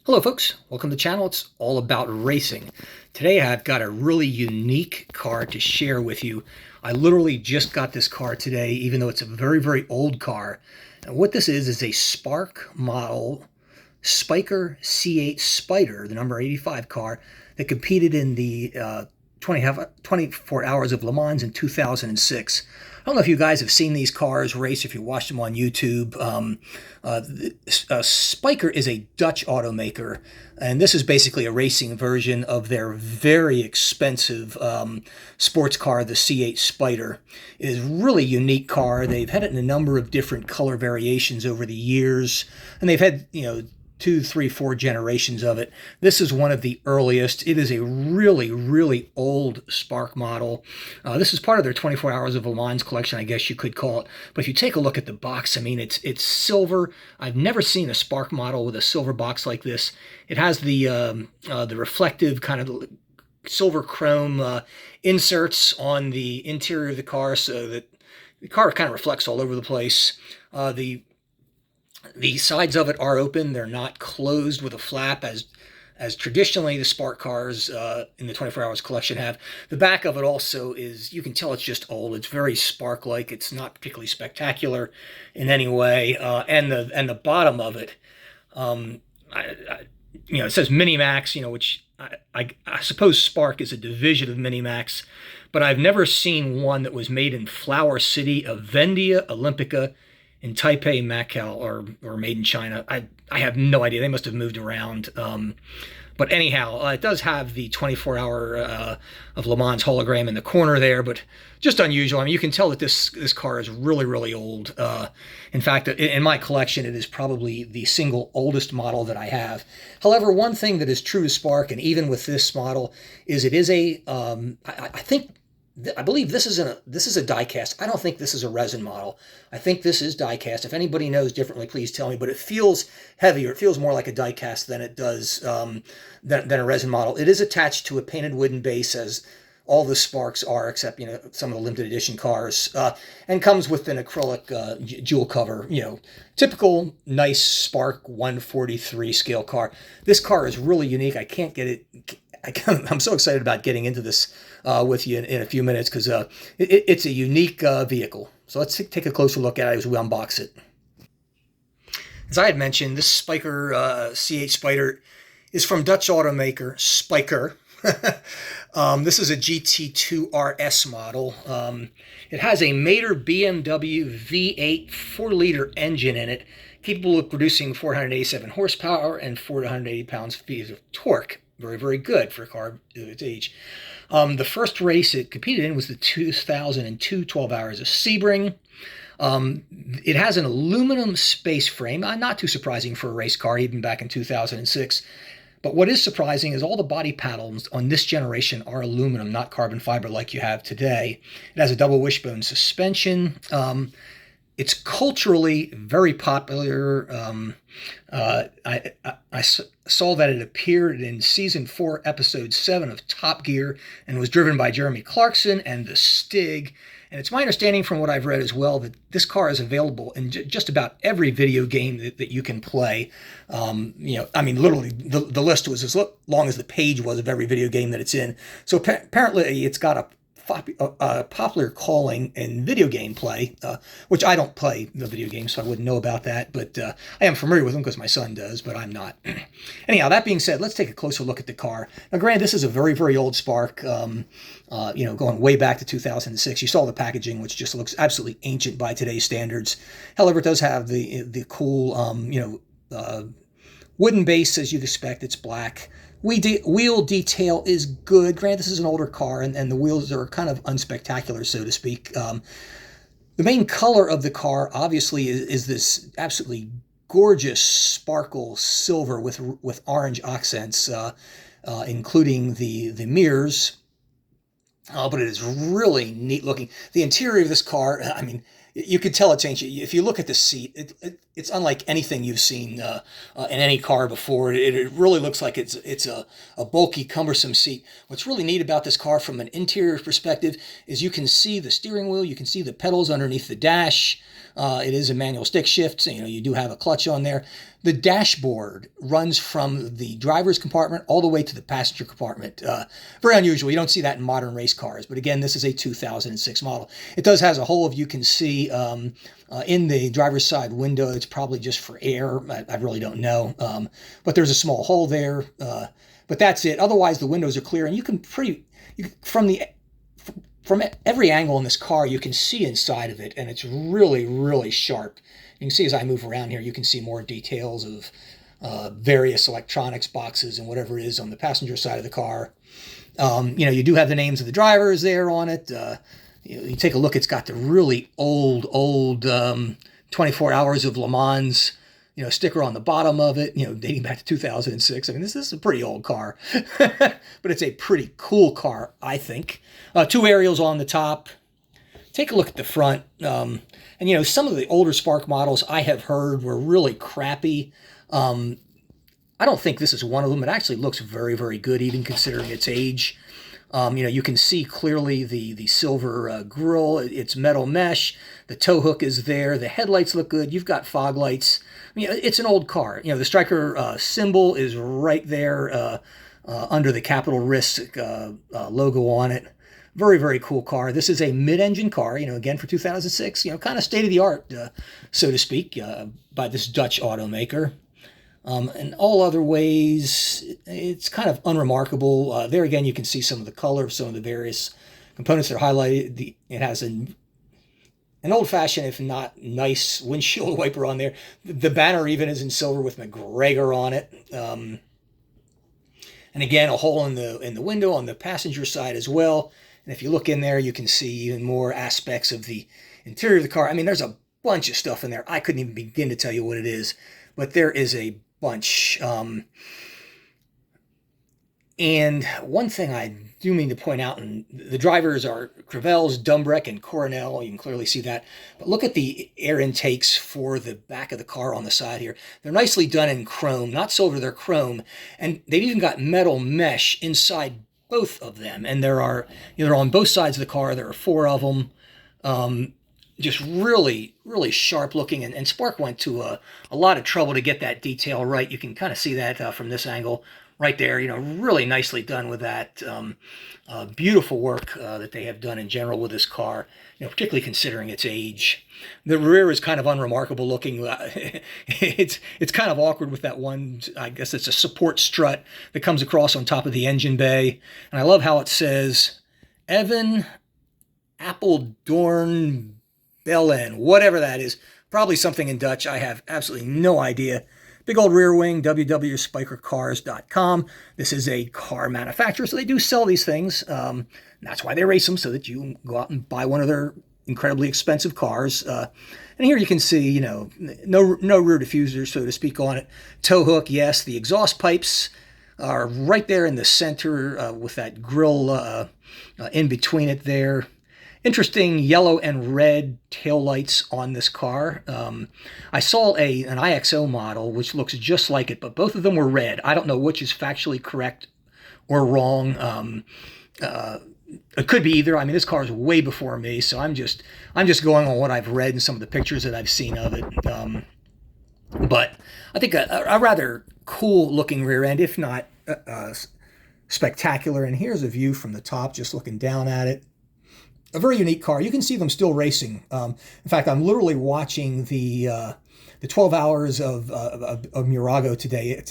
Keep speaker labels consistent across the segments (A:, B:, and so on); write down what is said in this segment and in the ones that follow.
A: Hello folks, welcome to the channel. It's all about racing. Today I've got a really unique car to share with you. I literally just got this car today, even though it's a very old car. And what this is a Spark model Spyker C8 Spyder, the number 85 car, that competed in the 24 Hours of Le Mans in 2006. I don't know if you guys have seen these cars race, if you watch them on YouTube. Spyker is a Dutch automaker, and this is basically a racing version of their very expensive sports car, the C8 Spyder. It is a really unique car. They've had it in a number of different color variations over the years, and they've had, 2, 3, 4 generations of it. This is one of the earliest. It is a really old Spark model. This is part of their 24 Hours of Le Mans collection, I guess you could call it. But if you take a look at the box, I mean, it's silver. I've never seen a Spark model with a silver box like this. It has the reflective kind of silver chrome inserts on the interior of the car, so that the car kind of reflects all over the place. The sides of it are open. They're not closed with a flap as traditionally the Spark cars in the 24 Hours collection have. The back of it also is, you can tell it's just old. It's very Spark-like. It's not particularly spectacular in any way. And the bottom of it, it says Minimax, which I suppose Spark is a division of Minimax, but I've never seen one that was made in Flower City, Avendia, Olympica, in Taipei, Macau, or made in China. I have no idea. They must have moved around. But anyhow, it does have the 24 Hour of Le Mans hologram in the corner there, but just unusual. I mean, you can tell that this car is really old. In fact, in my collection, it is probably the single oldest model that I have. However, one thing that is true to Spark, and even with this model, is it is a, I believe this is a diecast. I don't think this is a resin model. I think this is diecast. If anybody knows differently, please tell me. But it feels heavier. It feels more like a diecast than it does than a resin model. It is attached to a painted wooden base, as all the Sparks are, except some of the limited edition cars, and comes with an acrylic jewel cover. Typical nice Spark 143 scale car. This car is really unique. I can't get it. I'm so excited about getting into this with you in a few minutes, because it's a unique vehicle. So let's take a closer look at it as we unbox it. As I had mentioned, this Spyker C8 Spyder is from Dutch automaker Spyker. This is a GT2 RS model. It has a Mater BMW V8 4-liter engine in it, capable of producing 487 horsepower and 480 pounds-feet of torque. Very good for a car of its age. The first race it competed in was the 2002 12 Hours of Sebring. It has an aluminum space frame, not too surprising for a race car, even back in 2006. But what is surprising is all the body panels on this generation are aluminum, not carbon fiber like you have today. It has a double wishbone suspension. It's culturally very popular. I saw that it appeared in Season 4, Episode 7 of Top Gear, and was driven by Jeremy Clarkson and the Stig. And it's my understanding from what I've read as well that this car is available in just about every video game that you can play. I mean, literally, the list was as long as the page was of every video game that it's in. So apparently it's got a popular calling in video game play, which I don't play the video games, so I wouldn't know about that, but I am familiar with them because my son does, but I'm not. Anyhow, that being said, let's take a closer look at the car. Now, granted, this is a very old Spark, going way back to 2006. You saw the packaging, which just looks absolutely ancient by today's standards. However, it does have the cool, wooden base, as you'd expect. It's black. Wheel detail is good. Granted, this is an older car, and the wheels are kind of unspectacular, so to speak. The main color of the car, obviously, is this absolutely gorgeous sparkle silver with orange accents, including the mirrors. But it is really neat looking. The interior of this car, I mean, you can tell it's ancient. If you look at the seat, it's unlike anything you've seen in any car before. It really looks like it's a bulky, cumbersome seat. What's really neat about this car from an interior perspective is you can see the steering wheel, you can see the pedals underneath the dash. It is a manual stick shift, so you do have a clutch on there. The dashboard runs from the driver's compartment all the way to the passenger compartment. Very unusual. You don't see that in modern race cars. But again, this is a 2006 model. It does has a hole, you can see in the driver's side window. It's probably just for air. I really don't know. But there's a small hole there. But that's it. Otherwise, the windows are clear, and you can from every angle in this car, you can see inside of it, and it's really, really sharp. You can see as I move around here, you can see more details of various electronics boxes and whatever it is on the passenger side of the car. You do have the names of the drivers there on it. You take a look, it's got the really old 24 Hours of Le Mans sticker on the bottom of it, dating back to 2006. I mean, this is a pretty old car, but it's a pretty cool car, I think. 2 aerials on the top. Take a look at the front. And some of the older Spark models I have heard were really crappy. I don't think this is one of them. It actually looks very, very good, even considering its age. You can see clearly the silver grille. It's metal mesh. The tow hook is there. The headlights look good. You've got fog lights. I mean, it's an old car. The Spyker symbol is right there under the Capital Risk logo on it. Very, very cool car. This is a mid-engine car, again for 2006, kind of state-of-the-art, so to speak, by this Dutch automaker. In all other ways, it's kind of unremarkable. There again, you can see some of the color of some of the various components that are highlighted. It has an old-fashioned, if not nice, windshield wiper on there. The banner even is in silver with McGregor on it. And again, a hole in the window on the passenger side as well. And if you look in there, you can see even more aspects of the interior of the car. I mean, there's a bunch of stuff in there. I couldn't even begin to tell you what it is, but there is a bunch. And one thing I do mean to point out, and the drivers are Crevels, Dumbrek, and Coronel. You can clearly see that. But look at the air intakes for the back of the car on the side here. They're nicely done in chrome, not silver, they're chrome. And they've even got metal mesh inside both of them. And they're on both sides of the car. There are 4 of them. Just really, really sharp looking. And Spark went to a lot of trouble to get that detail right. You can kind of see that from this angle right there. Really nicely done with that. Beautiful work that they have done in general with this car, particularly considering its age. The rear is kind of unremarkable looking. It's kind of awkward with that one, I guess it's a support strut that comes across on top of the engine bay. And I love how it says, Evan Apeldoorn Bellen, whatever that is. Probably something in Dutch. I have absolutely no idea. Big old rear wing, www.spykercars.com. This is a car manufacturer, so they do sell these things. That's why they race them, so that you can go out and buy one of their incredibly expensive cars. And here you can see, no rear diffuser, so to speak, on it. Tow hook, yes. The exhaust pipes are right there in the center with that grill in between it there. Interesting yellow and red taillights on this car. I saw an IXO model which looks just like it, but both of them were red. I don't know which is factually correct or wrong. It could be either. I mean, this car is way before me, so I'm just going on what I've read and some of the pictures that I've seen of it. But I think a rather cool looking rear end, if not spectacular. And here's a view from the top, just looking down at it. A very unique car. You can see them still racing. In fact, I'm literally watching the 12 hours of Murago today.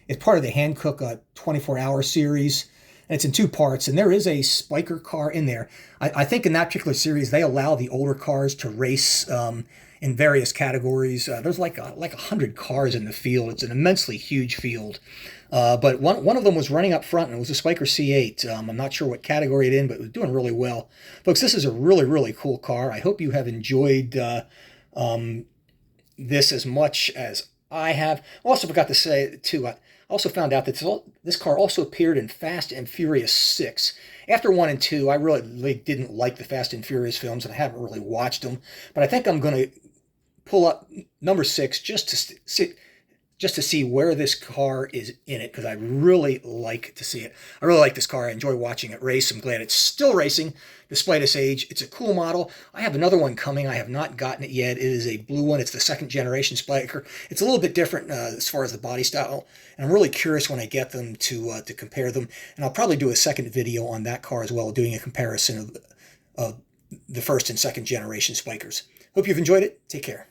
A: It's part of the Hankook 24-hour series, and it's in 2 parts. And there is a Spyker car in there. I think in that particular series, they allow the older cars to race in various categories. There's like 100 cars in the field. It's an immensely huge field. But one of them was running up front, and it was a Spyker C8. I'm not sure what category it's in, but it was doing really well. Folks, this is a really, really cool car. I hope you have enjoyed this as much as I have. I also forgot to say, too, I also found out that this car also appeared in Fast and Furious 6. After 1 and 2, I really didn't like the Fast and Furious films, and I haven't really watched them. But I think I'm going to pull up number 6 just to see where this car is in it, because I really like to see it. I really like this car. I enjoy watching it race. I'm glad it's still racing despite its age. It's a cool model. I have another one coming. I have not gotten it yet. It is a blue one. It's the 2nd generation Spyker. It's a little bit different as far as the body style, and I'm really curious when I get them to compare them. And I'll probably do a second video on that car as well, doing a comparison of the 1st and 2nd generation Spykers. Hope you've enjoyed it. Take care.